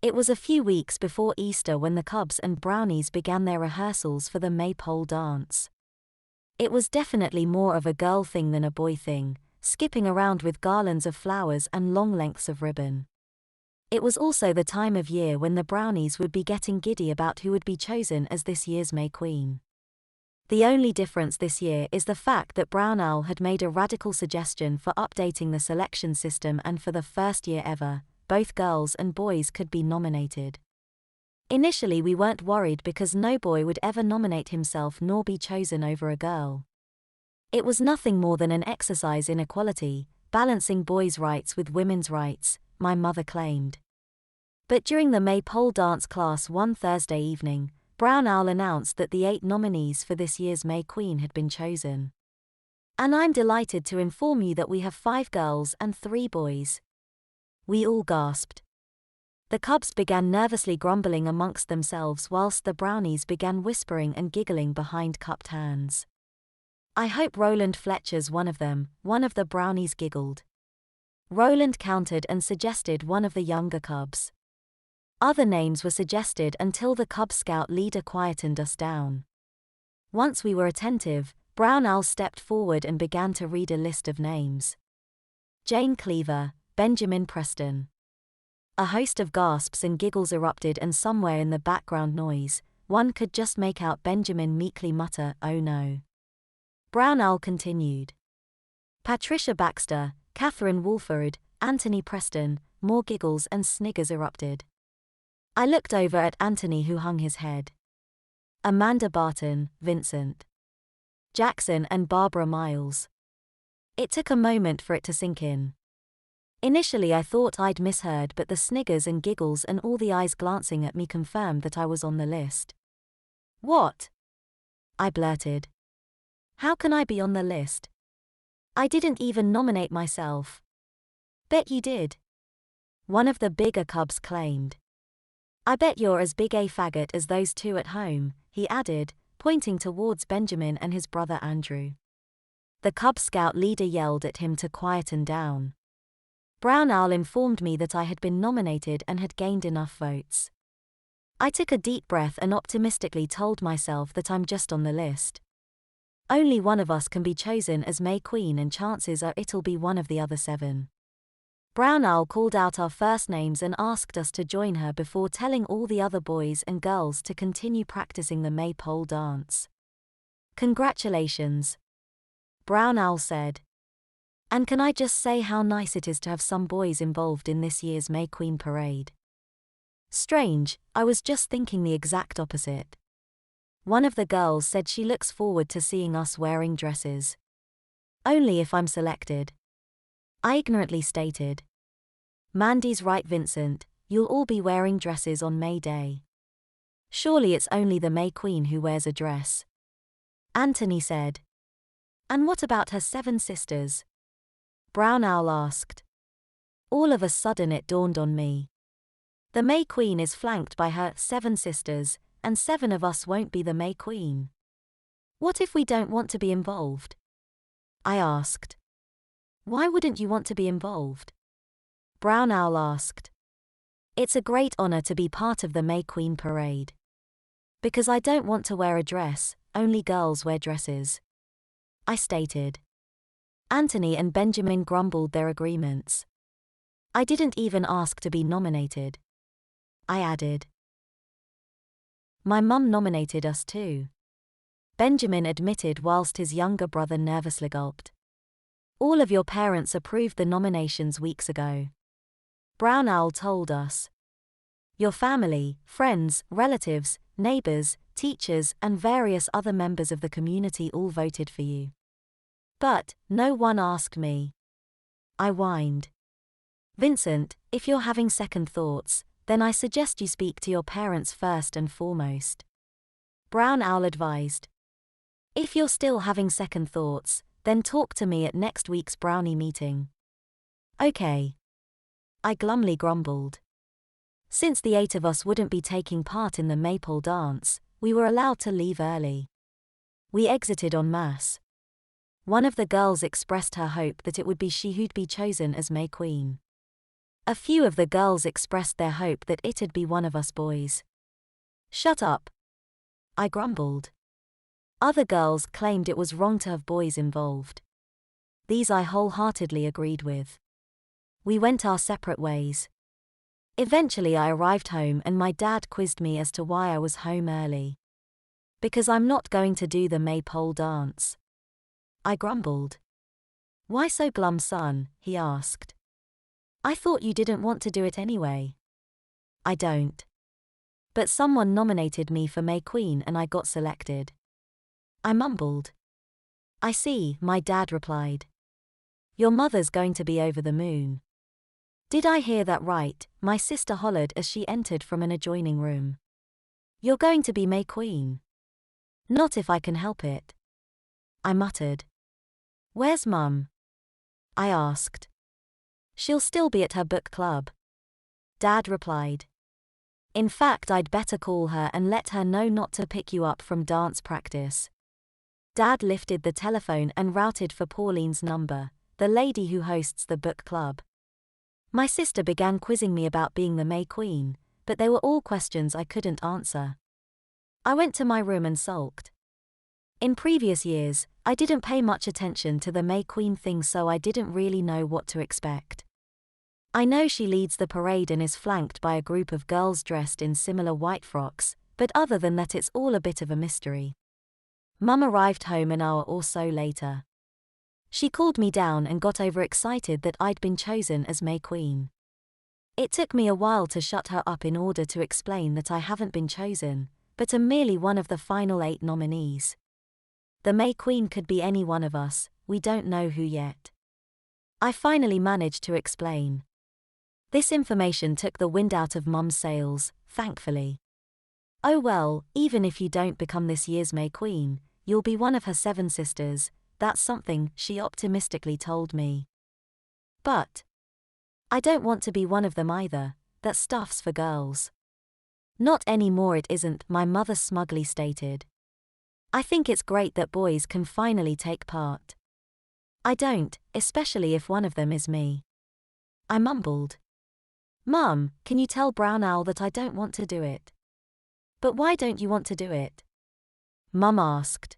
It was a few weeks before Easter when the Cubs and Brownies began their rehearsals for the Maypole dance. It was definitely more of a girl thing than a boy thing, skipping around with garlands of flowers and long lengths of ribbon. It was also the time of year when the Brownies would be getting giddy about who would be chosen as this year's May Queen. The only difference this year is the fact that Brown Owl had made a radical suggestion for updating the selection system, and for the first year ever, both girls and boys could be nominated. Initially we weren't worried because no boy would ever nominate himself nor be chosen over a girl. It was nothing more than an exercise in equality, balancing boys' rights with women's rights, my mother claimed. But during the Maypole dance class one Thursday evening, Brown Owl announced that the 8 nominees for this year's May Queen had been chosen. And I'm delighted to inform you that we have 5 girls and 3 boys. We all gasped. The Cubs began nervously grumbling amongst themselves whilst the Brownies began whispering and giggling behind cupped hands. "I hope Roland Fletcher's one of them," one of the Brownies giggled. Roland countered and suggested one of the younger Cubs. Other names were suggested until the Cub Scout leader quietened us down. Once we were attentive, Brown Owl stepped forward and began to read a list of names. Jane Cleaver, Benjamin Preston. A host of gasps and giggles erupted, and somewhere in the background noise, one could just make out Benjamin meekly mutter, "Oh no." Brown Owl continued. Patricia Baxter, Catherine Wolford, Anthony Preston, more giggles and sniggers erupted. I looked over at Anthony, who hung his head. Amanda Barton, Vincent Jackson and Barbara Miles. It took a moment for it to sink in. Initially I thought I'd misheard, but the sniggers and giggles and all the eyes glancing at me confirmed that I was on the list. "What?" I blurted. "How can I be on the list? I didn't even nominate myself." "Bet you did," one of the bigger Cubs claimed. "I bet you're as big a faggot as those 2 at home," he added, pointing towards Benjamin and his brother Andrew. The Cub Scout leader yelled at him to quieten down. Brown Owl informed me that I had been nominated and had gained enough votes. I took a deep breath and optimistically told myself that I'm just on the list. Only one of us can be chosen as May Queen, and chances are it'll be one of the other 7. Brown Owl called out our first names and asked us to join her before telling all the other boys and girls to continue practicing the Maypole dance. "Congratulations," Brown Owl said. "And can I just say how nice it is to have some boys involved in this year's May Queen parade?" Strange, I was just thinking the exact opposite. One of the girls said she looks forward to seeing us wearing dresses. "Only if I'm selected," I ignorantly stated. "Mandy's right, Vincent, you'll all be wearing dresses on May Day." "Surely it's only the May Queen who wears a dress," Anthony said. "And what about her 7 sisters?" Brown Owl asked. All of a sudden it dawned on me. The May Queen is flanked by her 7 sisters, and 7 of us won't be the May Queen. What if we don't want to be involved? I asked. "Why wouldn't you want to be involved?" Brown Owl asked. "It's a great honor to be part of the May Queen parade. Because I don't want to wear a dress, only girls wear dresses," I stated. Anthony and Benjamin grumbled their agreements. "I didn't even ask to be nominated," I added. "My mum nominated us too," Benjamin admitted whilst his younger brother nervously gulped. "All of your parents approved the nominations weeks ago," Brown Owl told us. "Your family, friends, relatives, neighbors, teachers, and various other members of the community all voted for you. But no one asked me," I whined. "Vincent, if you're having second thoughts, then I suggest you speak to your parents first and foremost," Brown Owl advised. "If you're still having second thoughts, then talk to me at next week's Brownie meeting." "Okay," I glumly grumbled. Since the 8 of us wouldn't be taking part in the Maypole dance, we were allowed to leave early. We exited en masse. One of the girls expressed her hope that it would be she who'd be chosen as May Queen. A few of the girls expressed their hope that it'd be one of us boys. Shut up, I grumbled. Other girls claimed it was wrong to have boys involved. These I wholeheartedly agreed with. We went our separate ways. Eventually I arrived home and my dad quizzed me as to why I was home early. Because I'm not going to do the maypole dance. I grumbled. Why so glum, son? He asked. I thought you didn't want to do it anyway. I don't. But someone nominated me for May Queen and I got selected. I mumbled. I see, my dad replied. Your mother's going to be over the moon. Did I hear that right? My sister hollered as she entered from an adjoining room. You're going to be May Queen? Not if I can help it. I muttered. Where's Mum? I asked. She'll still be at her book club. Dad replied. In fact, I'd better call her and let her know not to pick you up from dance practice. Dad lifted the telephone and routed for Pauline's number, the lady who hosts the book club. My sister began quizzing me about being the May Queen, but they were all questions I couldn't answer. I went to my room and sulked. In previous years, I didn't pay much attention to the May Queen thing, so I didn't really know what to expect. I know she leads the parade and is flanked by a group of girls dressed in similar white frocks, but other than that it's all a bit of a mystery. Mum arrived home an hour or so later. She called me down and got overexcited that I'd been chosen as May Queen. It took me a while to shut her up in order to explain that I haven't been chosen, but am merely one of the final 8 nominees. The May Queen could be any one of us, we don't know who yet. I finally managed to explain. This information took the wind out of Mum's sails, thankfully. Oh well, even if you don't become this year's May Queen, you'll be one of her 7 sisters, that's something, she optimistically told me. But I don't want to be one of them either, that stuff's for girls. Not anymore, it isn't, my mother smugly stated. I think it's great that boys can finally take part. I don't, especially if one of them is me. I mumbled. Mum, can you tell Brown Owl that I don't want to do it? But why don't you want to do it? Mum asked.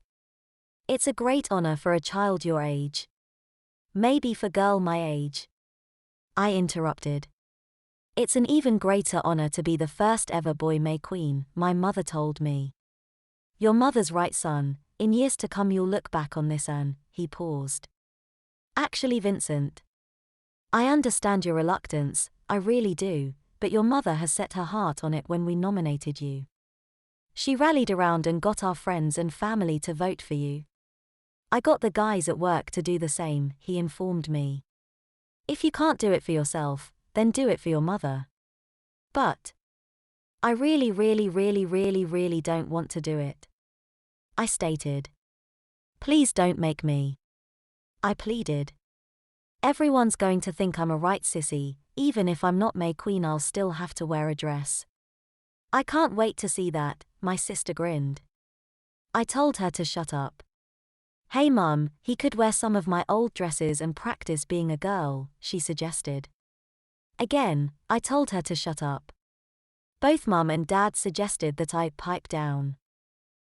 It's a great honor for a child your age. Maybe for girl my age. I interrupted. It's an even greater honor to be the first ever boy May Queen, my mother told me. Your mother's right, son, in years to come you'll look back on this and, he paused. Actually, Vincent. I understand your reluctance, I really do, but your mother has set her heart on it when we nominated you. She rallied around and got our friends and family to vote for you. I got the guys at work to do the same, he informed me. If you can't do it for yourself, then do it for your mother. But I really don't want to do it. I stated. Please don't make me. I pleaded. Everyone's going to think I'm a right sissy, even if I'm not May Queen I'll still have to wear a dress. I can't wait to see that, my sister grinned. I told her to shut up. Hey Mum, he could wear some of my old dresses and practice being a girl, she suggested. Again, I told her to shut up. Both Mum and Dad suggested that I pipe down.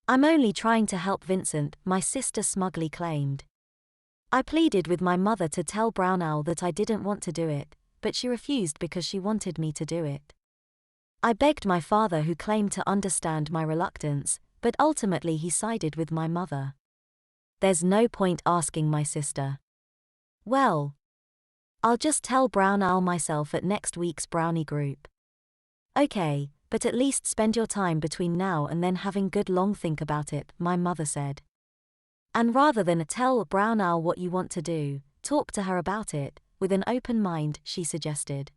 I'm only trying to help Vincent, my sister smugly claimed. I pleaded with my mother to tell Brown Owl that I didn't want to do it, but she refused because she wanted me to do it. I begged my father, who claimed to understand my reluctance, but ultimately he sided with my mother. There's no point asking my sister. Well, I'll just tell Brown Owl myself at next week's brownie group. Okay, but at least spend your time between now and then having good long think about it, my mother said. And rather than tell Brown Owl what you want to do, talk to her about it, with an open mind, she suggested.